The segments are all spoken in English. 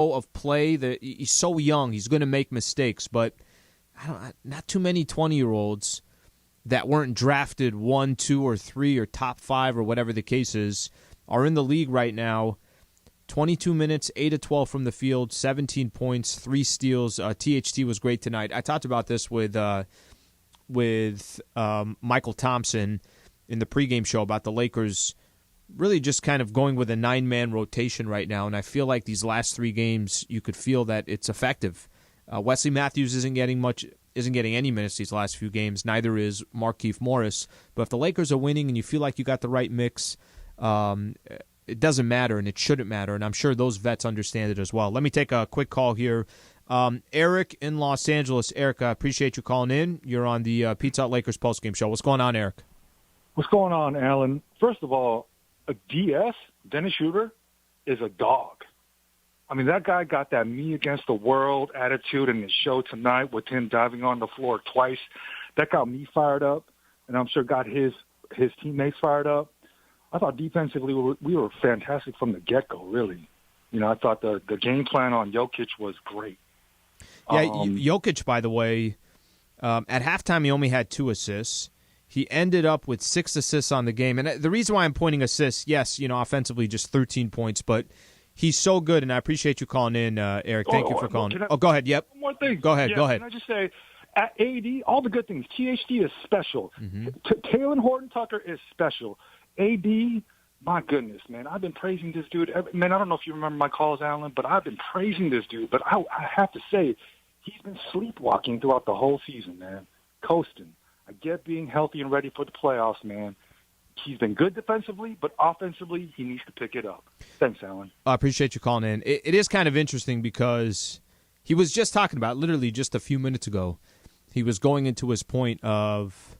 of play that he's so young, he's going to make mistakes, but not too many 20-year-olds that weren't drafted 1, 2, or 3 or top 5 or whatever the case is are in the league right now. 22 minutes, 8 of 12 from the field, 17 points, 3 steals. THT was great tonight. I talked about this with Michael Thompson in the pregame show about the Lakers really just kind of going with a 9-man rotation right now, and I feel like these last 3 games you could feel that it's effective. Wesley Matthews isn't getting any minutes these last few games. Neither is Markieff Morris. But if the Lakers are winning and you feel like you got the right mix, it doesn't matter and it shouldn't matter, and I'm sure those vets understand it as well. Let me take a quick call here. Eric in Los Angeles. Eric, I appreciate you calling in. You're on the Pizza Hut Lakers postgame show. What's going on, Eric? What's going on, Allen? First of all, Dennis Schroeder, is a dog. I mean, that guy got that me against the world attitude in his show tonight with him diving on the floor twice. That got me fired up, and I'm sure got his teammates fired up. I thought defensively we were fantastic from the get-go, really. I thought the game plan on Jokic was great. Yeah, Jokic, by the way, at halftime he only had 2 assists. He ended up with 6 assists on the game. And the reason why I'm pointing assists, yes, offensively just 13 points, but he's so good, and I appreciate you calling in, Eric. Thank you for calling. Go ahead. Yep. One more thing. Go ahead. Can I just say, at AD, all the good things. THD is special. Mm-hmm. Taylor Horton-Tucker is special. AD, my goodness, man, I've been praising this dude. Man, I don't know if you remember my calls, Allen, but I've been praising this dude. But I have to say, he's been sleepwalking throughout the whole season, man, coasting. I get being healthy and ready for the playoffs, man. He's been good defensively, but offensively, he needs to pick it up. Thanks, Allen. I appreciate you calling in. It is kind of interesting because he was just talking about, literally just a few minutes ago, he was going into his point of,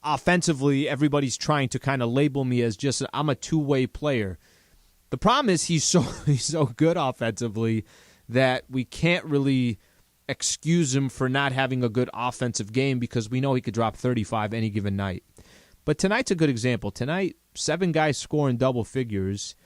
offensively, everybody's trying to kind of label me as just I'm a two-way player. The problem is he's so good offensively that we can't really excuse him for not having a good offensive game because we know he could drop 35 any given night. But tonight's a good example. Tonight, 7 guys scoring double figures.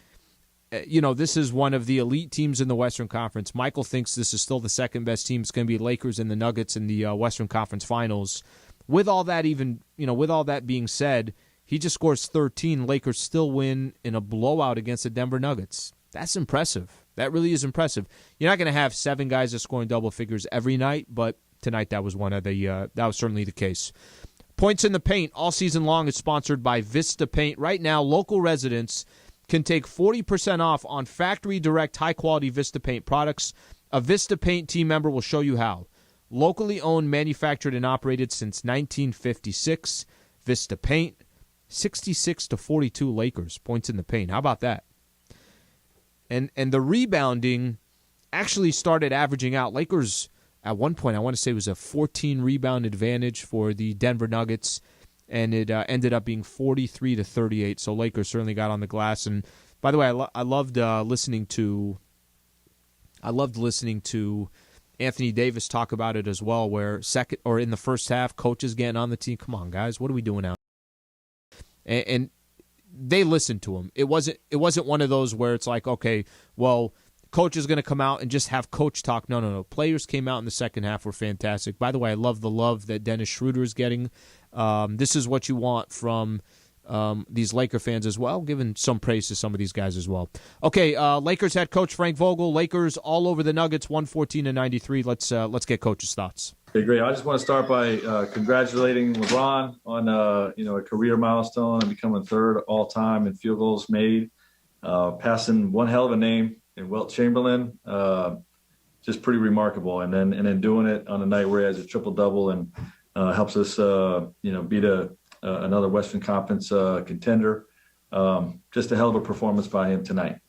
This is one of the elite teams in the Western Conference. Michael thinks this is still the second best team. It's going to be Lakers and the Nuggets in the Western Conference Finals. With all that being said, he just scores 13. Lakers still win in a blowout against the Denver Nuggets. That's impressive. That really is impressive. You're not going to have 7 guys that scoring double figures every night, but tonight that was that was certainly the case. Points in the Paint all season long is sponsored by Vista Paint. Right now, local residents can take 40% off on factory direct high-quality Vista Paint products. A Vista Paint team member will show you how. Locally owned, manufactured, and operated since 1956. Vista Paint, 66-42 Lakers. Points in the Paint. How about that? And the rebounding actually started averaging out. Lakers, at one point, I want to say it was a 14 rebound advantage for the Denver Nuggets, and it ended up being 43-38. So Lakers certainly got on the glass. And by the way, I loved listening to Anthony Davis talk about it as well, where in the first half, coaches getting on the team. Come on, guys, what are we doing now? And they listened to him. It wasn't one of those where it's like, okay, well, coach is going to come out and just have coach talk. No. Players came out in the second half, were fantastic. By the way, I love the love that Dennis Schroeder is getting. This is what you want from these Laker fans as well, giving some praise to some of these guys as well. Okay, Lakers head coach Frank Vogel. Lakers all over the Nuggets, 114-93. Let's get coach's thoughts. Okay, great. I just want to start by congratulating LeBron on a career milestone and becoming third all time in field goals made, passing one hell of a name in Wilt Chamberlain. Just pretty remarkable. And then doing it on a night where he has a triple double and helps us beat another Western Conference contender. Just a hell of a performance by him tonight.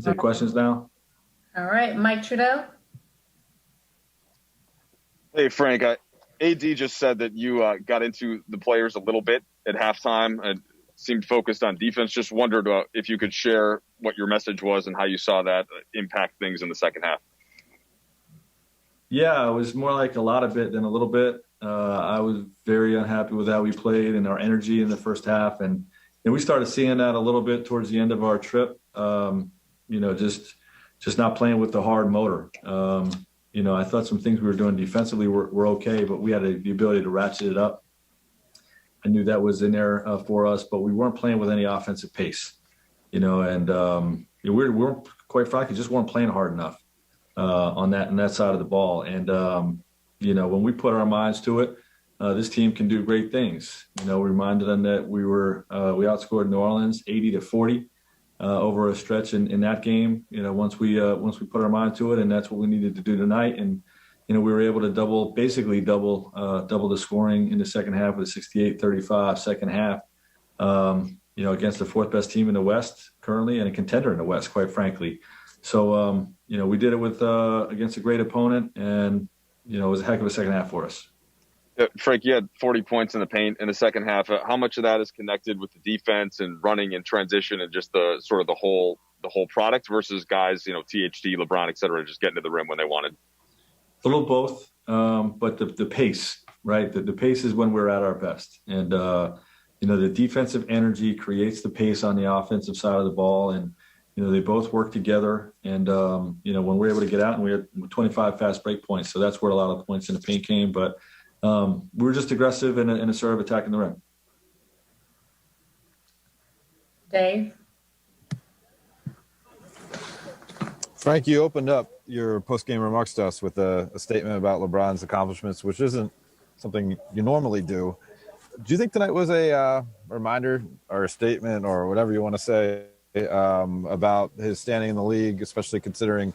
Take questions now. All right, Mike Trudeau. Hey, Frank, AD just said that you got into the players a little bit at halftime and seemed focused on defense. Just wondered if you could share what your message was and how you saw that impact things in the second half. Yeah, it was more like a lot of it than a little bit. I was very unhappy with how we played and our energy in the first half. And we started seeing that a little bit towards the end of our trip. just not playing with the hard motor. I thought some things we were doing defensively were okay, but we had the ability to ratchet it up. I knew that was in there for us, but we weren't playing with any offensive pace, and we're quite frankly just weren't playing hard enough on that side of the ball. And when we put our minds to it, this team can do great things. We reminded them that we outscored New Orleans 80-40 over a stretch in that game. Once we put our mind to it, and that's what we needed to do tonight. And we were able to basically double the scoring in the second half with a 68-35 second half. Against the fourth best team in the West currently and a contender in the West, quite frankly. So we did it against a great opponent, and it was a heck of a second half for us. Frank, you had 40 points in the paint in the second half. How much of that is connected with the defense and running and transition and just the sort of the whole product versus guys, THD, LeBron, et cetera, just getting to the rim when they wanted? A little both, but the pace, right? The pace is when we're at our best. And, the defensive energy creates the pace on the offensive side of the ball. And, they both work together. And, when we're able to get out, and we had 25 fast break points, so that's where a lot of the points in the paint came. But we were just aggressive and assertive attacking the rim. Dave? Frank, you opened up your post-game remarks to us with a statement about LeBron's accomplishments, which isn't something you normally do. Do you think tonight was a reminder or a statement or whatever you want to say about his standing in the league, especially considering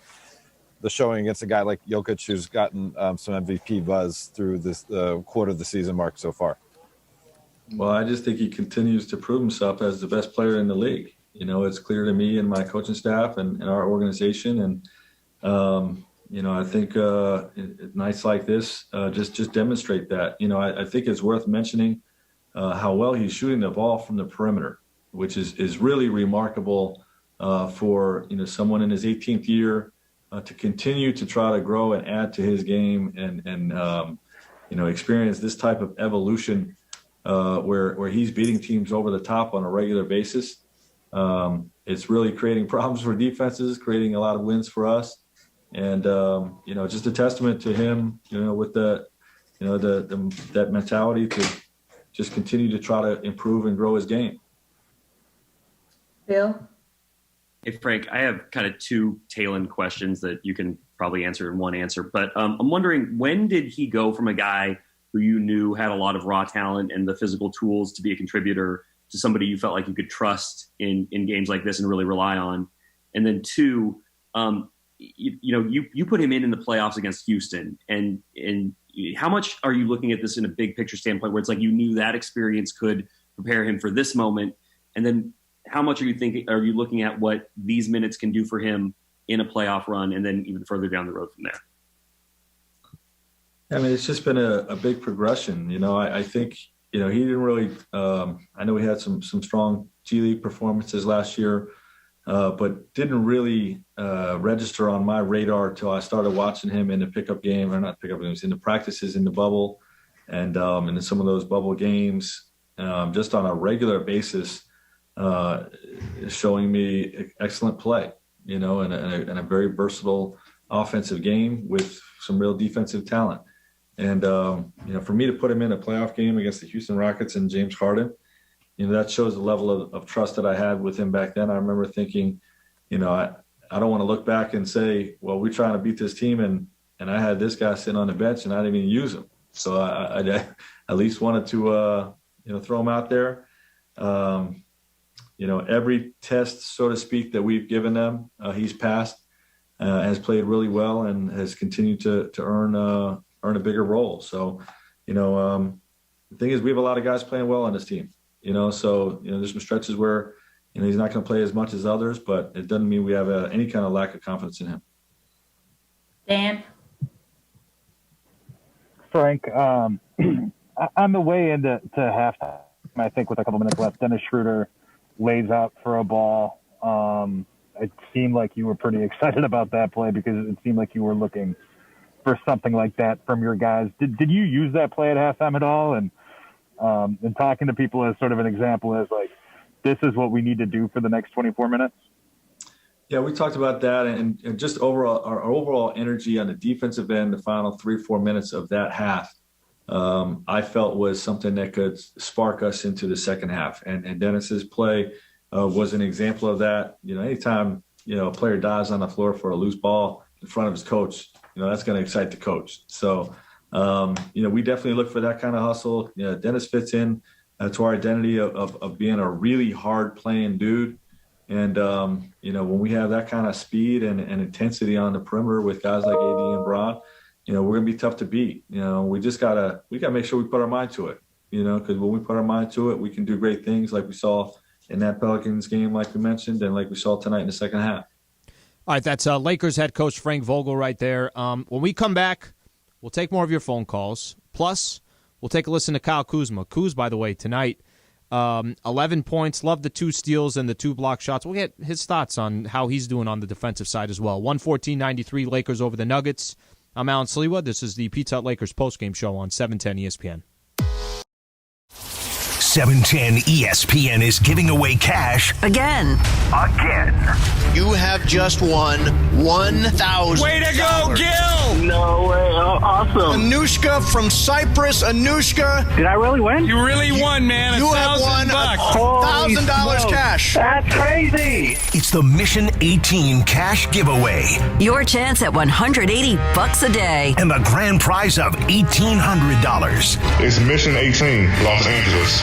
the showing against a guy like Jokic, who's gotten some MVP buzz through this quarter of the season mark so far? Well, I just think he continues to prove himself as the best player in the league. It's clear to me and my coaching staff and our organization. And, I think nights like this just demonstrate that. I think it's worth mentioning how well he's shooting the ball from the perimeter, which is really remarkable for, someone in his 18th year to continue to try to grow and add to his game and experience this type of evolution where he's beating teams over the top on a regular basis. It's really creating problems for defenses, creating a lot of wins for us. And, just a testament to him, with that mentality to just continue to try to improve and grow his game. Bill? Hey, Frank, I have kind of two tail-end questions that you can probably answer in one answer. But I'm wondering, when did he go from a guy who you knew had a lot of raw talent and the physical tools to be a contributor to somebody you felt like you could trust in games like this and really rely on? And then two, you put him in the playoffs against Houston, and how much are you looking at this in a big picture standpoint where it's like you knew that experience could prepare him for this moment? And then how much are you looking at what these minutes can do for him in a playoff run and then even further down the road from there? I mean, it's just been a big progression. I think, he didn't really I know he had some strong G League performances last year, but didn't really register on my radar until I started watching him in the pickup game, or not pickup games, in the practices in the bubble and in some of those bubble games, just on a regular basis, showing me excellent play, and a very versatile offensive game with some real defensive talent. And, for me to put him in a playoff game against the Houston Rockets and James Harden, that shows the level of trust that I had with him back then. I remember thinking, I don't want to look back and say, well, we're trying to beat this team and I had this guy sitting on the bench and I didn't even use him. So I at least wanted to, throw him out there. Every test, so to speak, that we've given them, he's passed, has played really well and has continued to earn a bigger role. So, the thing is, we have a lot of guys playing well on this team. So there's some stretches where he's not going to play as much as others, but it doesn't mean we have any kind of lack of confidence in him. Dan? Frank, on the way into halftime, I think with a couple minutes left, Dennis Schroeder lays out for a ball. It seemed like you were pretty excited about that play because it seemed like you were looking for something like that from your guys. Did you use that play at halftime at all? And talking to people as sort of an example as like, this is what we need to do for the next 24 minutes? Yeah, we talked about that, and just overall our overall energy on the defensive end, the final 3-4 minutes of that half, I felt was something that could spark us into the second half. And Dennis's play was an example of that. Anytime a player dives on the floor for a loose ball in front of his coach, that's going to excite the coach. So we definitely look for that kind of hustle. Dennis fits in to our identity of being a really hard playing dude. And, when we have that kind of speed and intensity on the perimeter with guys like AD and Bron, we're going to be tough to beat. We got to make sure we put our mind to it, because when we put our mind to it, we can do great things like we saw in that Pelicans game, like we mentioned, and like we saw tonight in the second half. All right, that's Lakers head coach Frank Vogel right there. When we come back, we'll take more of your phone calls. Plus, we'll take a listen to Kyle Kuzma. Kuz, by the way, tonight, 11 points, love the 2 steals and the 2 block shots. We'll get his thoughts on how he's doing on the defensive side as well. 114-93 Lakers over the Nuggets. I'm Allen Sliwa. This is the Pizza Hut Lakers postgame show on 710 ESPN. 710 ESPN is giving away cash again. You have just won $1,000. Way to go, Gil! No way. Oh, awesome. Anushka from Cyprus. Anushka. Did I really win? You really won, man. You have won $1,000 cash. That's crazy. It's the Mission 18 cash giveaway. Your chance at $180 a day. And the grand prize of $1,800. It's Mission 18, Los Angeles.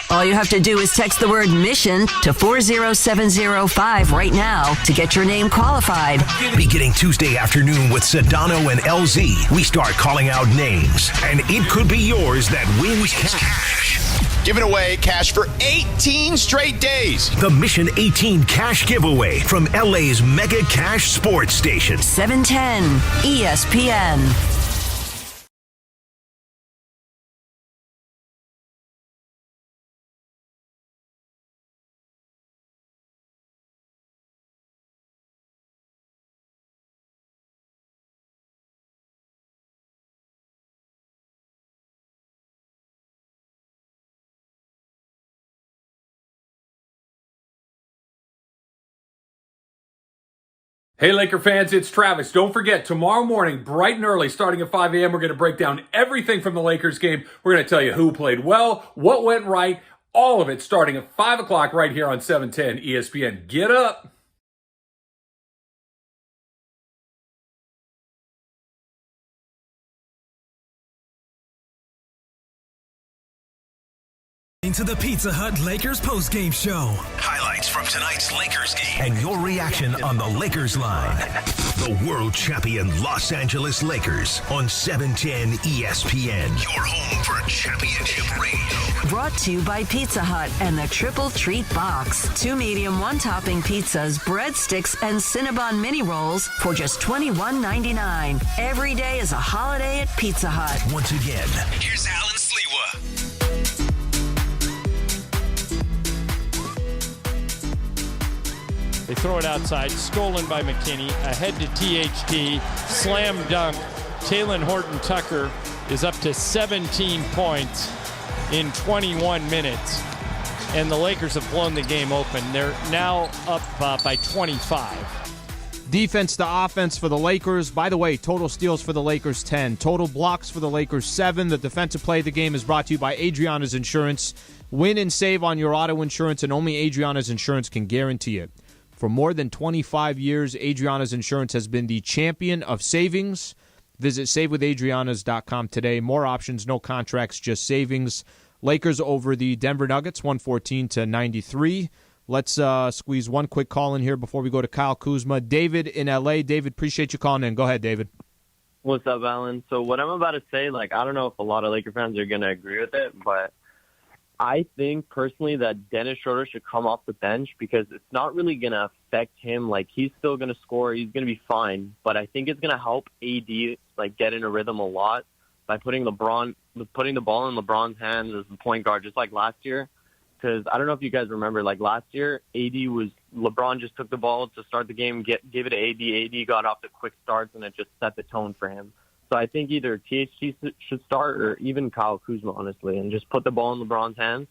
All you have to do is text the word mission to 40705 right now to get your name qualified. Beginning Tuesday afternoon with Sedano and LZ, we start calling out names, and it could be yours that wins cash. Giving away cash for 18 straight days. The Mission 18 cash giveaway from LA's Mega Cash Sports Station. 710 ESPN. Hey, Laker fans, it's Travis. Don't forget, tomorrow morning, bright and early, starting at 5 a.m., we're going to break down everything from the Lakers game. We're going to tell you who played well, what went right, all of it starting at 5 o'clock right here on 710 ESPN. Get up! To the Pizza Hut Lakers postgame show. Highlights from tonight's Lakers game and your reaction on the Lakers line. The world champion Los Angeles Lakers on 710 ESPN. Your home for championship radio. Brought to you by Pizza Hut and the Triple Treat Box. 2 medium, 1 topping pizzas, breadsticks, and Cinnabon mini rolls for just $21.99. Every day is a holiday at Pizza Hut. Once again, here's Allen Sliwa. They throw it outside, stolen by McKinney, ahead to THT, slam dunk. Talen Horton-Tucker is up to 17 points in 21 minutes, and the Lakers have blown the game open. They're now up by 25. Defense to offense for the Lakers. By the way, total steals for the Lakers, 10. Total blocks for the Lakers, 7. The defensive play of the game is brought to you by Adriana's Insurance. Win and save on your auto insurance, and only Adriana's Insurance can guarantee it. For more than 25 years, Adriana's Insurance has been the champion of savings. Visit SaveWithAdrianas.com today. More options, no contracts, just savings. Lakers over the Denver Nuggets, 114-93. Let's squeeze one quick call in here before we go to Kyle Kuzma. David in L.A. David, appreciate you calling in. Go ahead, David. What's up, Alan? So what I'm about to say, I don't know if a lot of Laker fans are going to agree with it, but I think personally that Dennis Schroeder should come off the bench because it's not really going to affect him. He's still going to score. He's going to be fine. But I think it's going to help AD, get in a rhythm a lot by putting the ball in LeBron's hands as the point guard, just like last year. Because I don't know if you guys remember, last year, LeBron just took the ball to start the game, gave it to AD. AD got off the quick starts, and it just set the tone for him. So I think either THT should start or even Kyle Kuzma, honestly, and just put the ball in LeBron's hands.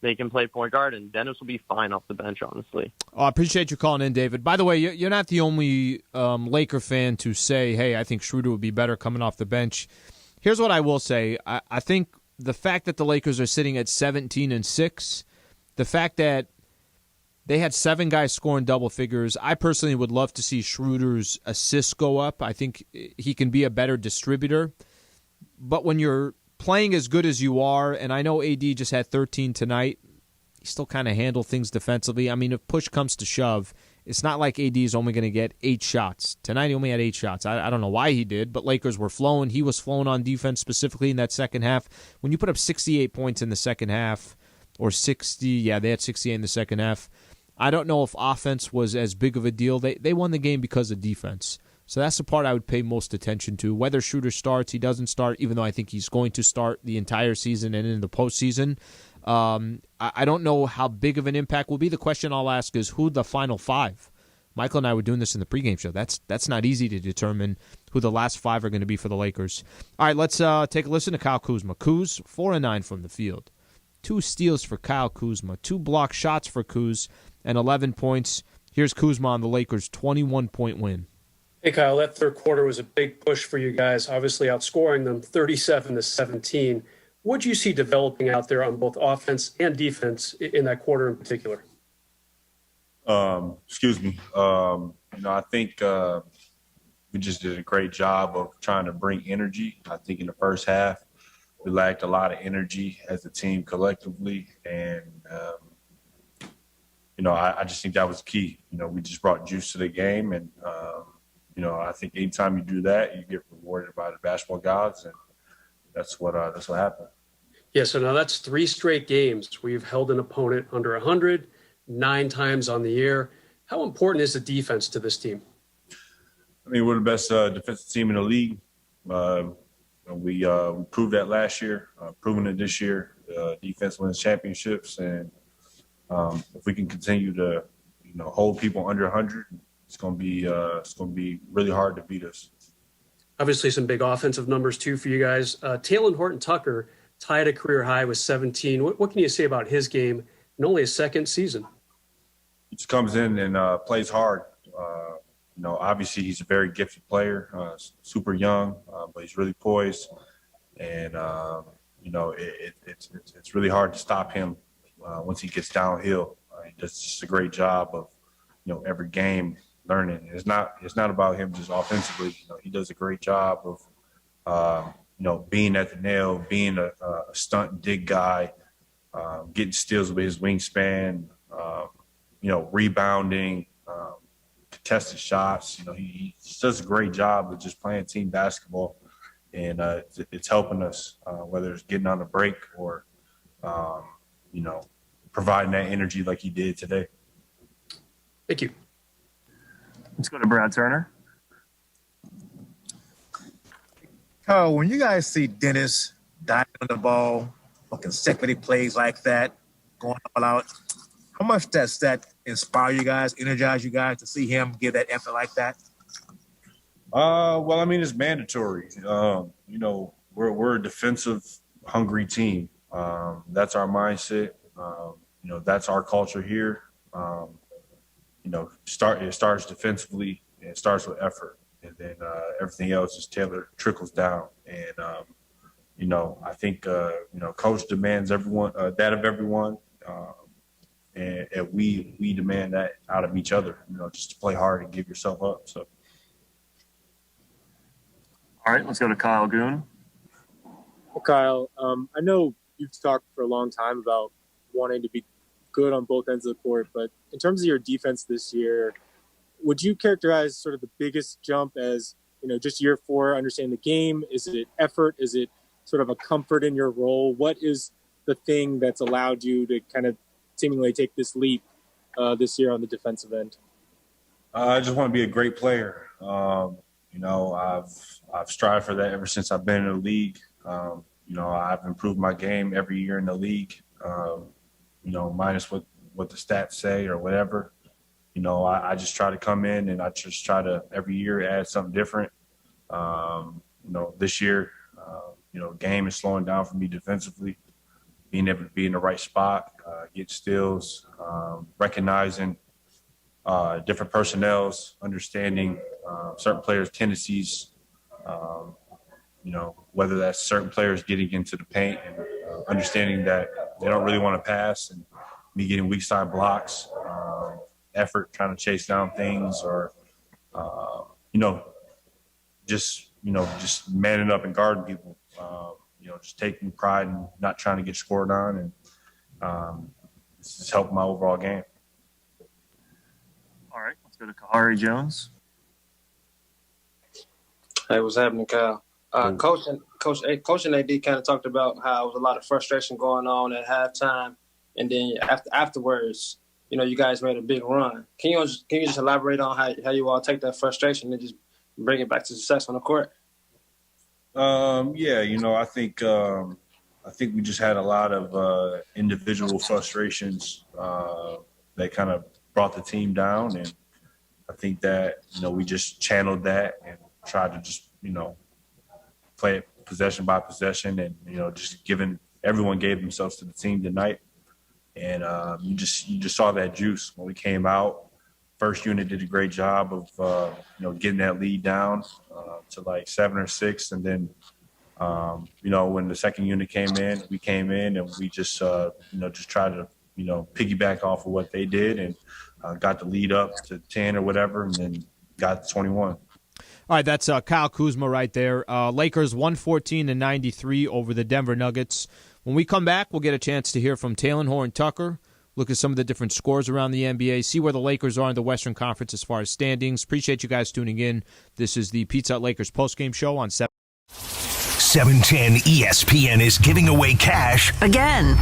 they can play point guard, and Dennis will be fine off the bench, honestly. Oh, I appreciate you calling in, David. By the way, you're not the only Laker fan to say, hey, I think Schroeder would be better coming off the bench. Here's what I will say. I think the fact that the Lakers are sitting at 17-6, the fact that they had 7 guys scoring double figures, I personally would love to see Schroeder's assists go up. I think he can be a better distributor. But when you're playing as good as you are, and I know AD just had 13 tonight, he still kind of handled things defensively. I mean, if push comes to shove, it's not like AD is only going to get 8 shots. Tonight he only had 8 shots. I don't know why he did, but Lakers were flowing. He was flowing on defense specifically in that second half. When you put up 68 points in the second half, or 60, yeah, they had 68 in the second half. I don't know if offense was as big of a deal. They won the game because of defense. So that's the part I would pay most attention to. Whether Schroeder starts, he doesn't start, even though I think he's going to start the entire season and in the postseason. I don't know how big of an impact will be. The question I'll ask is who the final 5. Michael and I were doing this in the pregame show. That's not easy to determine who the last 5 are going to be for the Lakers. All right, let's take a listen to Kyle Kuzma. Kuz, 4-9 from the field. 2 steals for Kyle Kuzma. 2 block shots for Kuz. And 11 points. Here's Kuzma on the Lakers' 21-point win. Hey, Kyle, that third quarter was a big push for you guys, obviously outscoring them 37-17. What do you see developing out there on both offense and defense in that quarter in particular? Excuse me. I think we just did a great job of trying to bring energy. I think in the first half, we lacked a lot of energy as a team collectively, and I just think that was key. We just brought juice to the game, and I think anytime you do that, you get rewarded by the basketball gods, and that's what happened. Yeah, so now that's 3 straight games where you've held an opponent under 100, 9 times on the year. How important is the defense to this team? I mean, we're the best defensive team in the league. We proved that last year, proving it this year. Defense wins championships, and if we can continue to, hold people under 100, it's going to be really hard to beat us. Obviously, some big offensive numbers too for you guys. Talen Horton-Tucker tied a career high with 17. What can you say about his game in only his second season? He just comes in and plays hard. Obviously he's a very gifted player, super young, but he's really poised, and it's really hard to stop him once he gets downhill. He does just a great job of every game learning. It's not about him just offensively. He does a great job of being at the nail, being a stunt and dig guy, getting steals with his wingspan, rebounding, contested shots. He just does a great job of just playing team basketball, and it's helping us, whether it's getting on the break or, providing that energy like he did today. Thank you. Let's go to Brad Turner. Carl, when you guys see Dennis diving on the ball on consecutive plays like that, going all out, how much does that inspire you guys, energize you guys to see him give that effort like that? Well, I mean, it's mandatory. We're a defensive hungry team. That's our mindset. That's our culture here. It starts defensively, and it starts with effort, and then everything else is trickles down. And I think coach demands everyone that of everyone, and we demand that out of each other. Just to play hard and give yourself up. So. All right, let's go to Kyle Goon. Well, Kyle, I know you've talked for a long time about wanting to be good on both ends of the court, but in terms of your defense this year, would you characterize sort of the biggest jump as, just year 4, understanding the game? Is it effort? Is it sort of a comfort in your role? What is the thing that's allowed you to kind of seemingly take this leap this year on the defensive end? I just want to be a great player. I've strived for that ever since I've been in the league. I've improved my game every year in the league. Minus what the stats say or whatever. I just try to come in and I just try to every year add something different. This year, game is slowing down for me defensively. being able to be in the right spot, get steals, recognizing different personnels, understanding certain players' tendencies, whether that's certain players getting into the paint and understanding that they don't really want to pass, and me getting weak side blocks, effort trying to chase down things, or just manning up and guarding people. Just taking pride and not trying to get scored on, and this has helped my overall game. All right, let's go to Kahari Jones. Hey, what's happening, Kyle? Coach and AD kind of talked about how there was a lot of frustration going on at halftime, and then afterwards, you guys made a big run. Can you just elaborate on how you all take that frustration and just bring it back to success on the court? I think we just had a lot of individual frustrations that kind of brought the team down, and I think that we just channeled that and tried to just play it possession by possession, and just everyone gave themselves to the team tonight, and you just saw that juice when we came out. First unit did a great job of getting that lead down to like 7 or 6, and then when the second unit came in, we came in and we just tried to piggyback off of what they did, and got the lead up to 10 or whatever, and then got to 21. All right, that's Kyle Kuzma right there. Lakers 114-93 over the Denver Nuggets. When we come back, we'll get a chance to hear from Talen Horton-Tucker, look at some of the different scores around the NBA, see where the Lakers are in the Western Conference as far as standings. Appreciate you guys tuning in. This is the Pizza Hut Lakers postgame show on 710 ESPN is giving away cash again.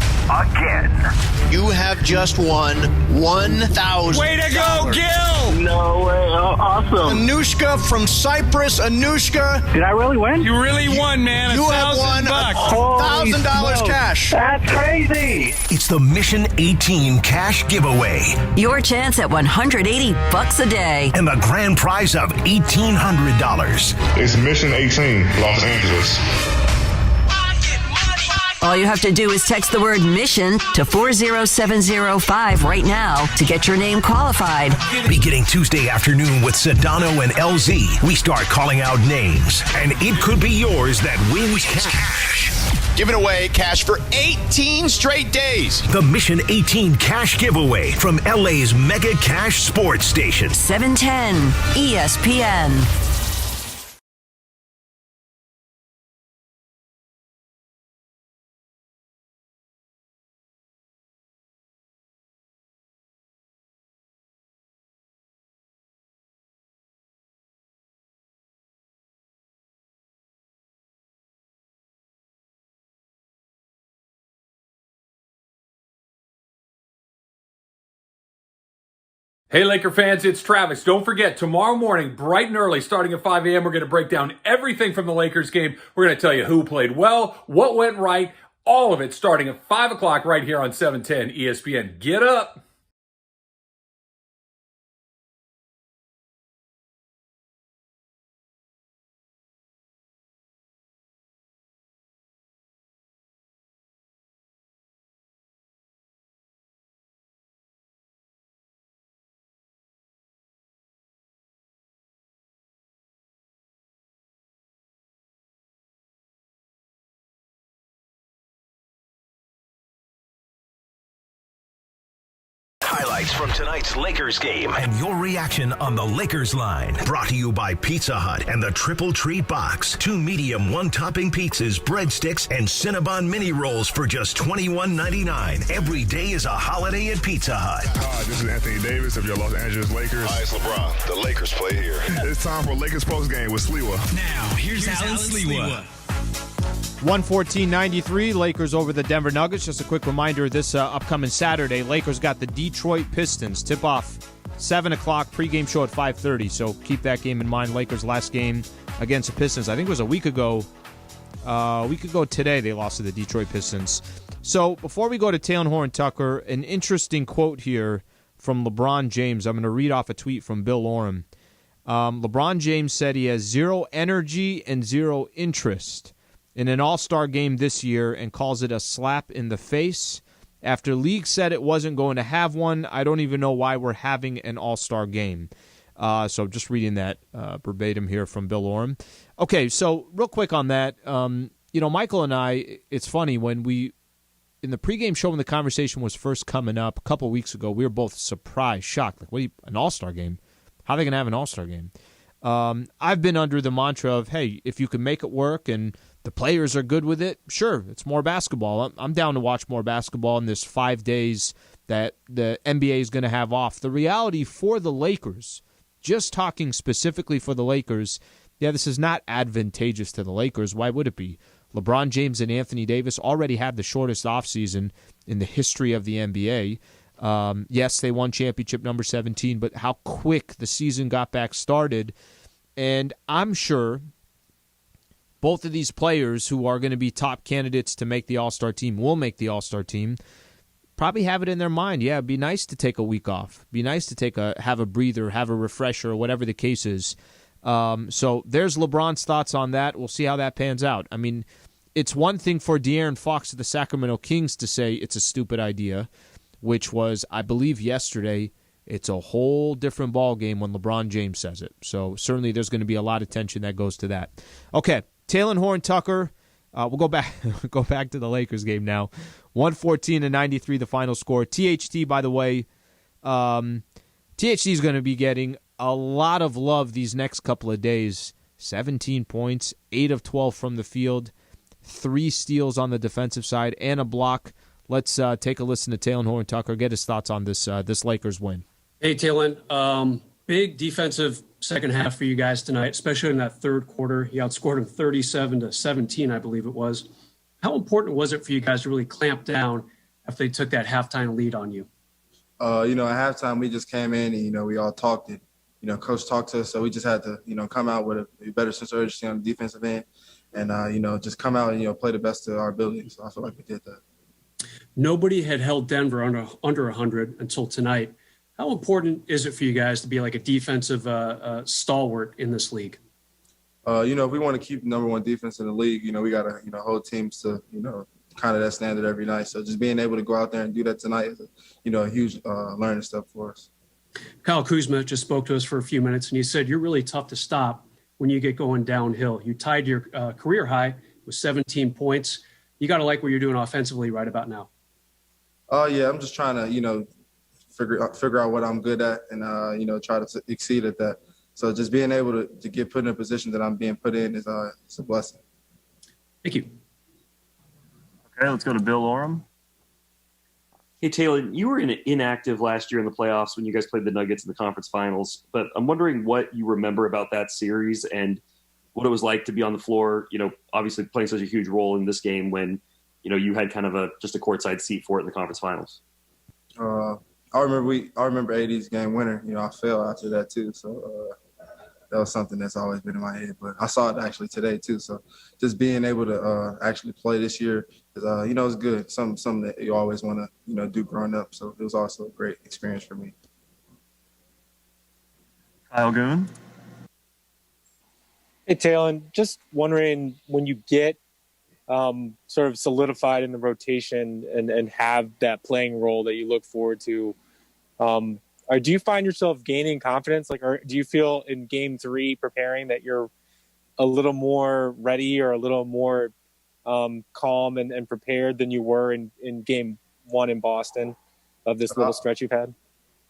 You have just won $1,000. Way to go, Gil! No way. Oh, awesome. Anushka from Cyprus. Anushka. Did I really win? You really won, man. You have won $1,000 cash. That's crazy. It's the Mission 18 cash giveaway. Your chance at $180 a day. And the grand prize of $1,800. It's Mission 18, Los Angeles. All you have to do is text the word mission to 40705 right now to get your name qualified. Beginning Tuesday afternoon with Sedano and LZ, we start calling out names, and it could be yours that wins cash. Giving away cash for 18 straight days. The Mission 18 cash giveaway from LA's Mega Cash Sports Station. 710 ESPN. Hey, Laker fans, it's Travis. Don't forget, tomorrow morning, bright and early, starting at 5 a.m., we're going to break down everything from the Lakers game. We're going to tell you who played well, what went right, all of it starting at 5 o'clock right here on 710 ESPN. Get up. Highlights from tonight's Lakers game and your reaction on the Lakers line. Brought to you by Pizza Hut and the Triple Treat Box. 2 medium, 1-topping pizzas, breadsticks, and Cinnabon mini rolls for just $21.99. Every day is a holiday at Pizza Hut. Hi, this is Anthony Davis of your Los Angeles Lakers. Hi, it's LeBron. The Lakers play here. It's time for Lakers postgame with Sliwa. Now, here's Allen Sliwa. 114-93, Lakers over the Denver Nuggets. Just a quick reminder, this upcoming Saturday, Lakers got the Detroit Pistons. Tip-off 7 o'clock, pregame show at 5:30, so keep that game in mind. Lakers' last game against the Pistons, I think it was a week ago. Today, they lost to the Detroit Pistons. So before we go to Talen Horton-Tucker, an interesting quote here from LeBron James. I'm going to read off a tweet from Bill Oram. LeBron James said he has zero energy and zero interest in an all-star game this year and calls it a slap in the face. After league said it wasn't going to have one, I don't even know why we're having an all-star game. So just reading that verbatim here from Bill Oram. Okay, so real quick on that, Michael and I, it's funny, when in the pregame show when the conversation was first coming up a couple weeks ago, we were both surprised, shocked. Like, an all-star game? How are they going to have an all-star game? I've been under the mantra of, hey, if you can make it work and the players are good with it, sure, it's more basketball. I'm down to watch more basketball in this 5 days that the NBA is going to have off. The reality for the Lakers, just talking specifically for the Lakers, this is not advantageous to the Lakers. Why would it be? LeBron James and Anthony Davis already had the shortest offseason in the history of the NBA. Yes, they won championship number 17, but how quick the season got back started. And I'm sure both of these players who are going to be top candidates to make the All-Star team will make the All-Star team. Probably have it in their mind. Yeah, it'd be nice to take a week off. Be nice to have a breather, have a refresher, or whatever the case is. So there's LeBron's thoughts on that. We'll see how that pans out. I mean, it's one thing for De'Aaron Fox of the Sacramento Kings to say it's a stupid idea, which was, I believe, yesterday. It's a whole different ballgame when LeBron James says it. So certainly there's going to be a lot of tension that goes to that. Okay, Talen Horton-Tucker. We'll go back to the Lakers game now. 114-93 the final score. THT, by the way, THT is going to be getting a lot of love these next couple of days. 17 points, 8 of 12 from the field, 3 steals on the defensive side, and a block. Let's take a listen to Talen Horton-Tucker, get his thoughts on this Lakers win. Hey, Talen. Big defensive second half for you guys tonight, especially in that third quarter. You outscored them 37-17, I believe it was. How important was it for you guys to really clamp down after they took that halftime lead on you? At halftime, we just came in and, we all talked it. Coach talked to us, so we just had to, come out with a better sense of urgency on the defensive end and, just come out and, play the best of our ability. So I feel like we did that. Nobody had held Denver under 100 until tonight. How important is it for you guys to be like a defensive stalwart in this league? If we want to keep the number one defense in the league, we got to, hold teams to, kind of that standard every night. So just being able to go out there and do that tonight is, a huge learning step for us. Kyle Kuzma just spoke to us for a few minutes, and he said you're really tough to stop when you get going downhill. You tied your career high with 17 points. You got to like what you're doing offensively right about now. Yeah, I'm just trying to, figure out what I'm good at and, try to exceed at that. So just being able to get put in a position that I'm being put in is it's a blessing. Thank you. Okay, let's go to Bill Oram. Hey, Taylor, you were inactive last year in the playoffs when you guys played the Nuggets in the conference finals, but I'm wondering what you remember about that series and what it was like to be on the floor, obviously playing such a huge role in this game when, you had kind of just a courtside seat for it in the conference finals. I remember AD's game winner. I fell after that too. So that was something that's always been in my head. But I saw it actually today too. So just being able to actually play this year is, it's good. Something that you always want to, do growing up. So it was also a great experience for me. Kyle Goon. Hey, Talen, just wondering when you get sort of solidified in the rotation and have that playing role that you look forward to, or do you find yourself gaining confidence? Or do you feel in game 3 preparing that you're a little more ready or a little more calm and prepared than you were in game 1 in Boston of this little stretch you've had?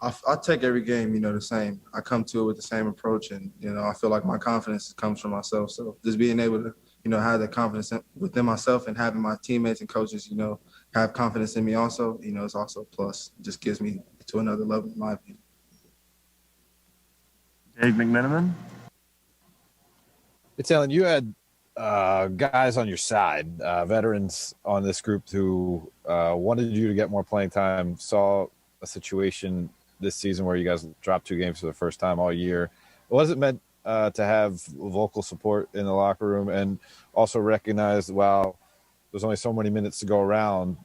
I take every game, the same. I come to it with the same approach, and I feel like my confidence comes from myself. So just being able to, have that confidence within myself and having my teammates and coaches, have confidence in me also, it's also a plus. It just gives me to another level, in my opinion. Dave McMenamin. It's Ellen, you had guys on your side, veterans on this group who wanted you to get more playing time, saw a situation this season where you guys dropped 2 games for the first time all year. Was it meant to have vocal support in the locker room and also recognize, while there's only so many minutes to go around,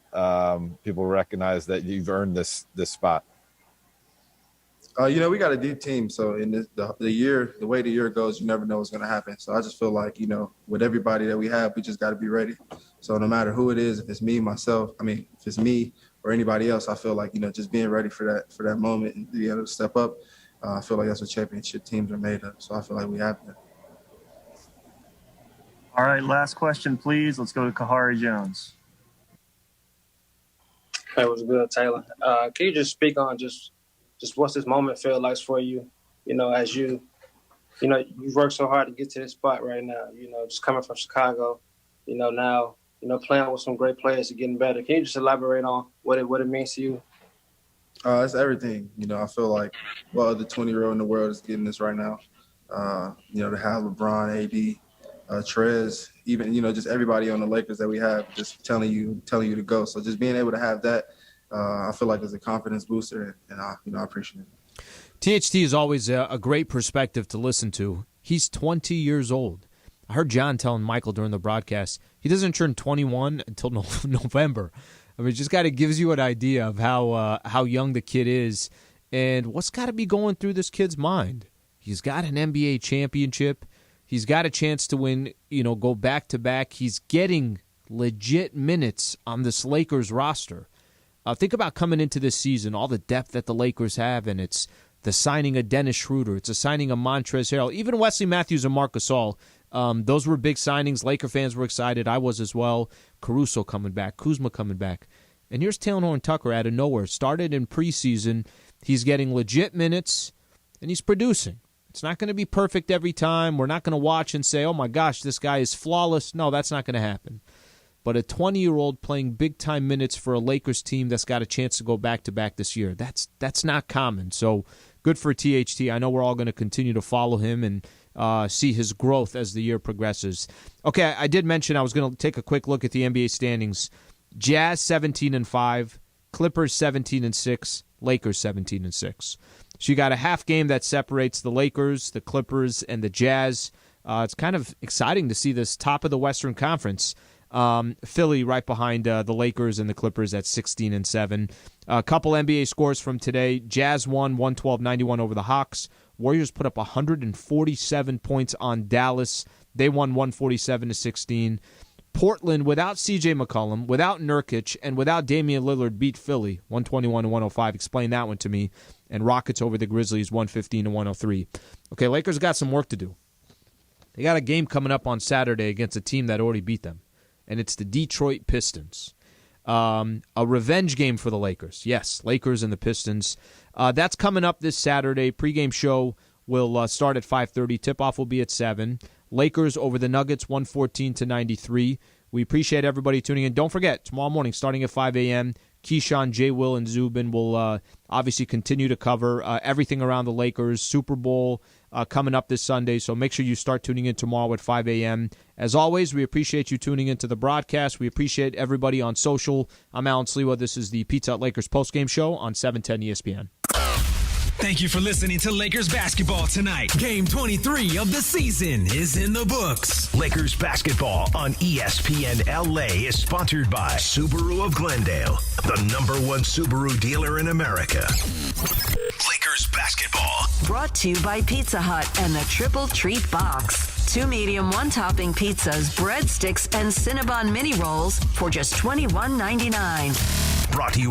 people recognize that you've earned this spot? We got a deep team. So in the way the year goes, you never know what's going to happen. So I just feel like, with everybody that we have, we just got to be ready. So no matter who it is, if it's me, if it's me or anybody else, I feel like, just being ready for that moment and being able to step up. I feel like that's what championship teams are made of. So I feel like we have that. All right, last question, please. Let's go to Kahari Jones. That was good, Taylor. Can you just speak on just what's this moment feel like for you? As you've worked so hard to get to this spot right now. Just coming from Chicago. Now playing with some great players and getting better. Can you just elaborate on what it means to you? It's everything. I feel like the 20-year-old in the world is getting this right now. To have LeBron, AD, Trez, even just everybody on the Lakers that we have, just telling you to go. So just being able to have that, I feel like is a confidence booster, and I appreciate it. THT is always a great perspective to listen to. He's 20 years old. I heard John telling Michael during the broadcast he doesn't turn 21 until November. I mean, it just kind of gives you an idea of how young the kid is and what's got to be going through this kid's mind. He's got an NBA championship. He's got a chance to win, go back-to-back. He's getting legit minutes on this Lakers roster. Think about coming into this season, all the depth that the Lakers have, and it's the signing of Dennis Schroeder. It's a signing of Montrezl Harrell. Even Wesley Matthews and Marc Gasol, those were big signings. Laker fans were excited. I was as well. Caruso coming back. Kuzma coming back. And here's Talen Horton-Tucker out of nowhere. Started in preseason. He's getting legit minutes, and he's producing. It's not going to be perfect every time. We're not going to watch and say, oh, my gosh, this guy is flawless. No, that's not going to happen. But a 20-year-old playing big-time minutes for a Lakers team that's got a chance to go back-to-back this year, that's not common. So good for THT. I know we're all going to continue to follow him and see his growth as the year progresses. Okay, I did mention I was going to take a quick look at the NBA standings. Jazz 17-5, Clippers 17-6, Lakers 17-6. So you got a half game that separates the Lakers, the Clippers, and the Jazz. It's kind of exciting to see this top of the Western Conference. Philly right behind the Lakers and the Clippers at 16-7. A couple NBA scores from today. Jazz won 112-91 over the Hawks. Warriors put up 147 points on Dallas. They won 147-16. Portland, without C.J. McCollum, without Nurkic, and without Damian Lillard, beat Philly 121-105. Explain that one to me. And Rockets over the Grizzlies 115-103. Okay, Lakers got some work to do. They got a game coming up on Saturday against a team that already beat them, and it's the Detroit Pistons. A revenge game for the Lakers. Yes, Lakers and the Pistons. That's coming up this Saturday. Pre-game show will start at 5:30. Tip-off will be at 7. Lakers over the Nuggets 114-93. We appreciate everybody tuning in. Don't forget, tomorrow morning starting at 5 a.m., Keyshawn, Jay Will, and Zubin will obviously continue to cover everything around the Lakers. Super Bowl coming up this Sunday, so make sure you start tuning in tomorrow at 5 a.m. As always, we appreciate you tuning into the broadcast. We appreciate everybody on social. I'm Allen Sliwa. This is the Pizza Hut Lakers postgame show on 710 ESPN. Thank you for listening to Lakers basketball tonight. Game 23 of the season is in the books. Lakers basketball on ESPN LA is sponsored by Subaru of Glendale, the #1 Subaru dealer in America. Lakers basketball. Brought to you by Pizza Hut and the Triple Treat Box. 2 medium, 1 topping pizzas, breadsticks, and Cinnabon mini rolls for just $21.99. Brought to you